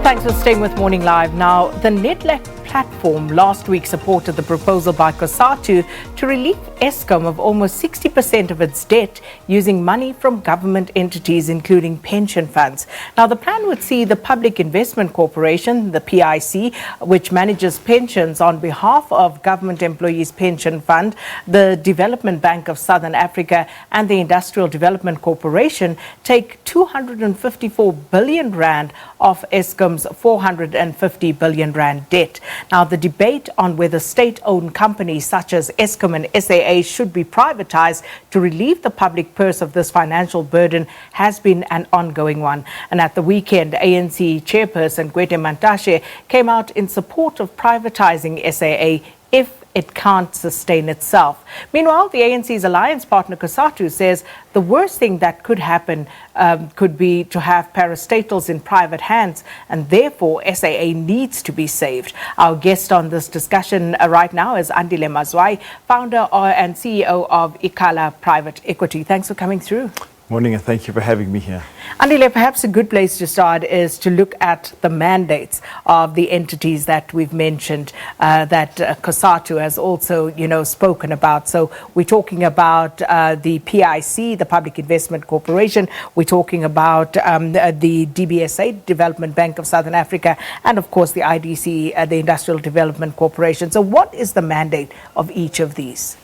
Thanks for staying with Morning Live. Now, the Nedlac platform last week supported the proposal by Cosatu to relieve Eskom of almost 60% of its debt using money from government entities, including pension funds. Now, the plan would see the Public Investment Corporation, the PIC, which manages pensions on behalf of Government Employees Pension Fund, the Development Bank of Southern Africa, and the Industrial Development Corporation, take 254 billion rand off Eskom's 450 billion rand debt. Now, the debate on whether state-owned companies such as Eskom and SAA should be privatized to relieve the public purse of this financial burden has been an ongoing one. And at the weekend, ANC chairperson Gwede Mantashe came out in support of privatizing SAA if it can't sustain itself. Meanwhile, the ANC's alliance partner Cosatu says the worst thing that could happen could be to have parastatals in private hands, and therefore SAA needs to be saved. Our guest on this discussion right now is Andile Mazwai, founder and CEO of Ikala Private Equity. Thanks for coming through. Morning, and thank you for having me here. Andile, perhaps a good place to start is to look at the mandates of the entities that we've mentioned, that Cosatu has also, spoken about. So we're talking about the PIC, the Public Investment Corporation. We're talking about the DBSA, Development Bank of Southern Africa, and of course the IDC, the Industrial Development Corporation. So what is the mandate of each of these?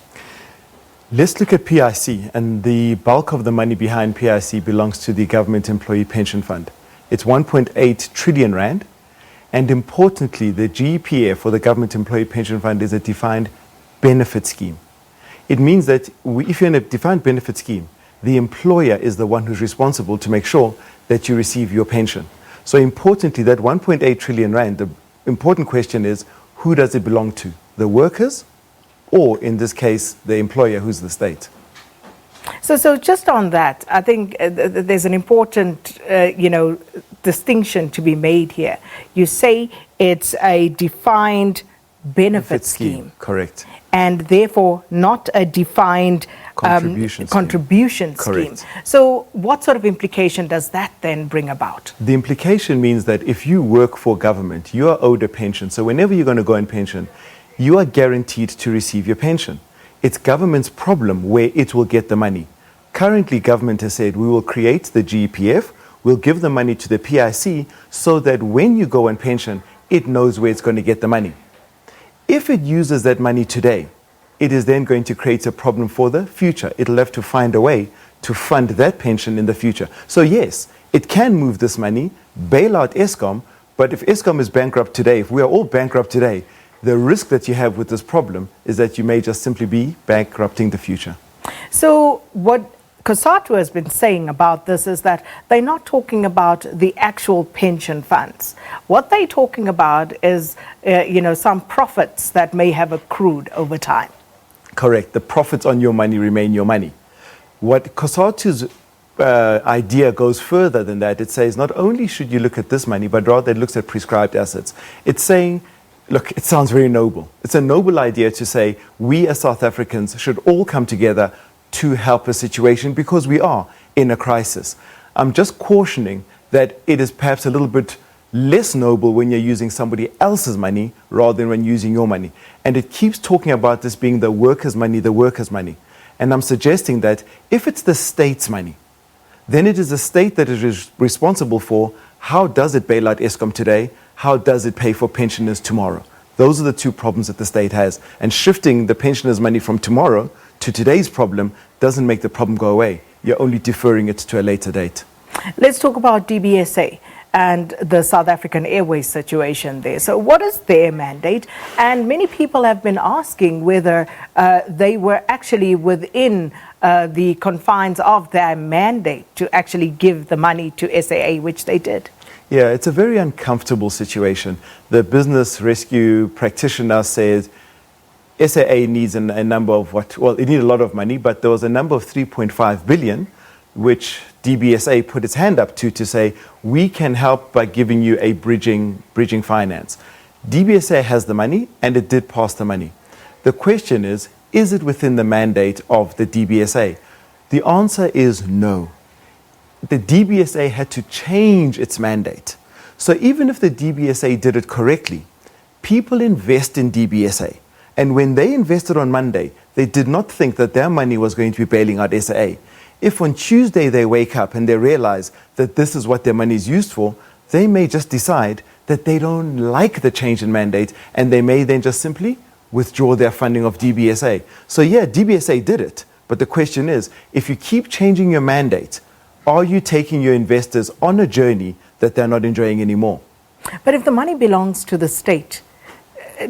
Let's look at PIC, and the bulk of the money behind PIC belongs to the Government Employee Pension Fund. It's 1.8 trillion rand, and importantly, the GEPF, or the Government Employee Pension Fund, is a defined benefit scheme. It means that if you're in a defined benefit scheme, the employer is the one who's responsible to make sure that you receive your pension. So importantly, that 1.8 trillion rand, the important question is, who does it belong to? The workers? Or in this case, the employer, who's the state. So just on that, I think there's an important, distinction to be made here. You say it's a defined benefit scheme. Correct. And therefore not a defined contribution scheme. Correct. So what sort of implication does that then bring about? The implication means that if you work for government, you are owed a pension. So whenever you're going to go on pension, you are guaranteed to receive your pension. It's government's problem where it will get the money. Currently, government has said we will create the GEPF, we'll give the money to the PIC so that when you go on pension, it knows where it's going to get the money. If it uses that money today, it is then going to create a problem for the future. It'll have to find a way to fund that pension in the future. So yes, it can move this money, bail out Eskom, but if Eskom is bankrupt today, if we are all bankrupt today, the risk that you have with this problem is that you may just simply be bankrupting the future. So what Cosatu has been saying about this is that they're not talking about the actual pension funds. What they're talking about is, some profits that may have accrued over time. Correct. The profits on your money remain your money. What Cosatu's idea goes further than that. It says not only should you look at this money, but rather it looks at prescribed assets. It's saying, look, it sounds very noble. It's a noble idea to say we as South Africans should all come together to help a situation because we are in a crisis. I'm just cautioning that it is perhaps a little bit less noble when you're using somebody else's money rather than when using your money. And it keeps talking about this being the workers' money, the workers' money. And I'm suggesting that if it's the state's money, then it is the state that is responsible for how does it bail out Eskom today, how does it pay for pensioners tomorrow? Those are the two problems that the state has. And shifting the pensioners' money from tomorrow to today's problem doesn't make the problem go away. You're only deferring it to a later date. Let's talk about DBSA and the South African Airways situation there. So what is their mandate? And many people have been asking whether they were actually within the confines of their mandate to actually give the money to SAA, which they did. Yeah, it's a very uncomfortable situation. The business rescue practitioner says SAA needs a number of it needed a lot of money, but there was a number of 3.5 billion, which DBSA put its hand up to say, we can help by giving you a bridging finance. DBSA has the money, and it did pass the money. The question is it within the mandate of the DBSA? The answer is no. The DBSA had to change its mandate. So even if the DBSA did it correctly, people invest in DBSA. And when they invested on Monday, they did not think that their money was going to be bailing out SAA. If on Tuesday they wake up and they realize that this is what their money is used for, they may just decide that they don't like the change in mandate, and they may then just simply withdraw their funding of DBSA. So yeah, DBSA did it. But the question is, if you keep changing your mandate, are you taking your investors on a journey that they're not enjoying anymore? But if the money belongs to the state,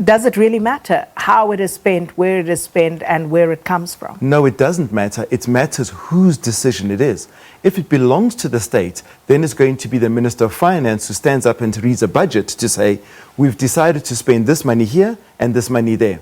does it really matter how it is spent, where it is spent, and where it comes from? No, it doesn't matter. It matters whose decision it is. If it belongs to the state, then it's going to be the Minister of Finance who stands up and reads a budget to say, we've decided to spend this money here and this money there.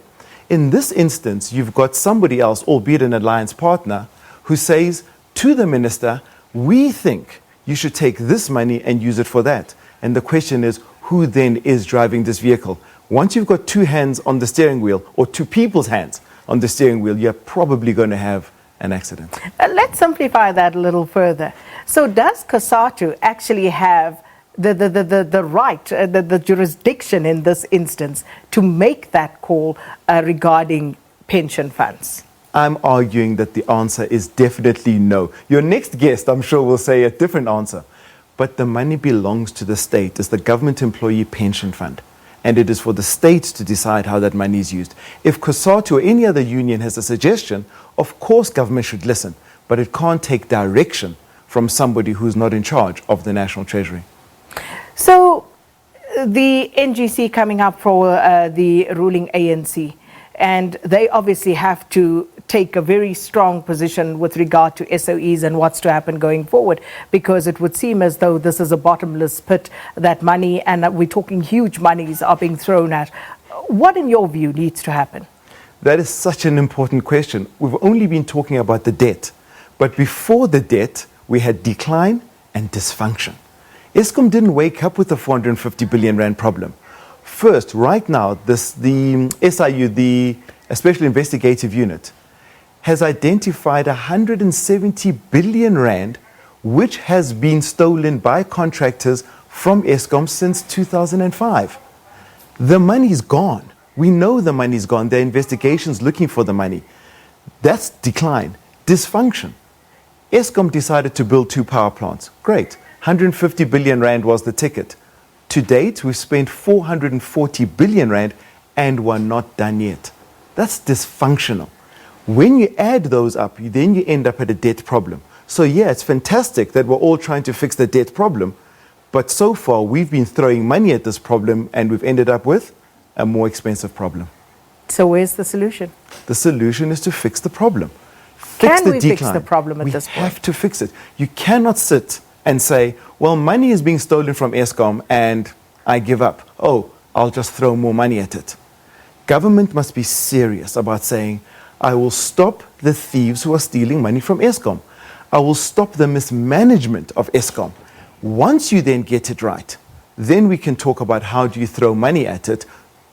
In this instance, you've got somebody else, albeit an alliance partner, who says to the minister, we think you should take this money and use it for that. And the question is, who then is driving this vehicle? Once you've got two hands on the steering wheel, or two people's hands on the steering wheel, you're probably going to have an accident. Let's simplify that a little further. So does Cosatu actually have the right, the jurisdiction in this instance to make that call regarding pension funds? I'm arguing that the answer is definitely no. Your next guest, I'm sure, will say a different answer. But the money belongs to the state. It's the government employee pension fund. And it is for the state to decide how that money is used. If Cosatu or any other union has a suggestion, of course government should listen. But it can't take direction from somebody who's not in charge of the National Treasury. So the NGC coming up for the ruling ANC, and they obviously have to take a very strong position with regard to SOEs and what's to happen going forward, because it would seem as though this is a bottomless pit, that money, and we're talking huge monies, are being thrown at. What, in your view, needs to happen? That is such an important question. We've only been talking about the debt. But before the debt, we had decline and dysfunction. Eskom didn't wake up with the 450 billion rand problem. First, right now, the SIU, the Special Investigative Unit, has identified 170 billion rand which has been stolen by contractors from Eskom since 2005. The money's gone. We know the money's gone. There are investigations looking for the money. That's decline. Dysfunction. Eskom decided to build 2 power plants. Great. 150 billion rand was the ticket. To date, we've spent 440 billion rand and we're not done yet. That's dysfunctional. When you add those up, then you end up at a debt problem. So yeah, it's fantastic that we're all trying to fix the debt problem, but so far we've been throwing money at this problem and we've ended up with a more expensive problem. So where's the solution? The solution is to fix the problem. Can we fix the problem at this point? We have to fix it. You cannot sit and say, well, money is being stolen from Eskom and I give up. Oh, I'll just throw more money at it. Government must be serious about saying, I will stop the thieves who are stealing money from Eskom. I will stop the mismanagement of Eskom. Once you then get it right, then we can talk about how do you throw money at it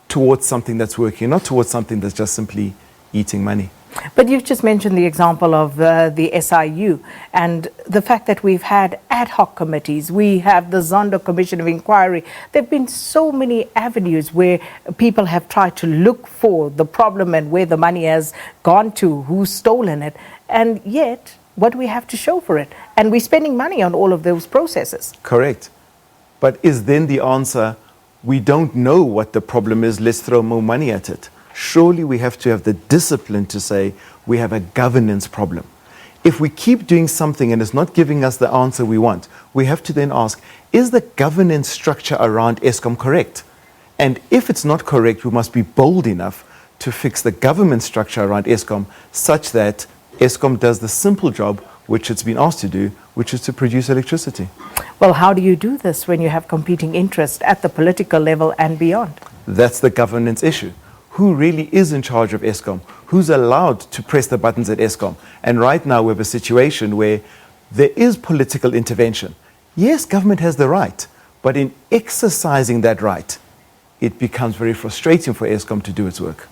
towards something that's working, not towards something that's just simply eating money. But you've just mentioned the example of the SIU and the fact that we've had ad hoc committees. We have the Zondo Commission of Inquiry. There have been so many avenues where people have tried to look for the problem and where the money has gone to, who's stolen it, and yet what do we have to show for it? And we're spending money on all of those processes. Correct. But is then the answer, we don't know what the problem is, let's throw more money at it? Surely we have to have the discipline to say we have a governance problem. If we keep doing something and it's not giving us the answer we want, we have to then ask, is the governance structure around Eskom correct? And if it's not correct, we must be bold enough to fix the government structure around Eskom such that Eskom does the simple job which it's been asked to do, which is to produce electricity. Well, how do you do this when you have competing interests at the political level and beyond? That's the governance issue. Who really is in charge of Eskom? Who's allowed to press the buttons at Eskom? And right now we have a situation where there is political intervention. Yes, government has the right, but in exercising that right, it becomes very frustrating for Eskom to do its work.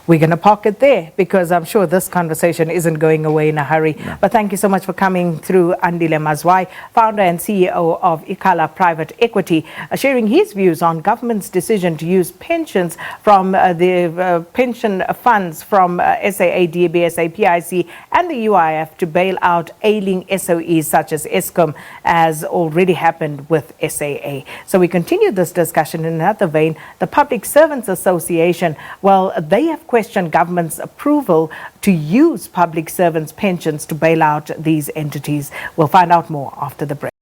We're going to park it there because I'm sure this conversation isn't going away in a hurry. No. But thank you so much for coming through, Andile Mazwai, founder and CEO of Ikala Private Equity, sharing his views on government's decision to use pensions from the pension funds from SAA, DBSA, PIC and the UIF to bail out ailing SOEs such as Eskom, as already happened with SAA. So we continue this discussion in another vein. The Public Servants Association, well, they have questioned government's approval to use public servants' pensions to bail out these entities. We'll find out more after the break.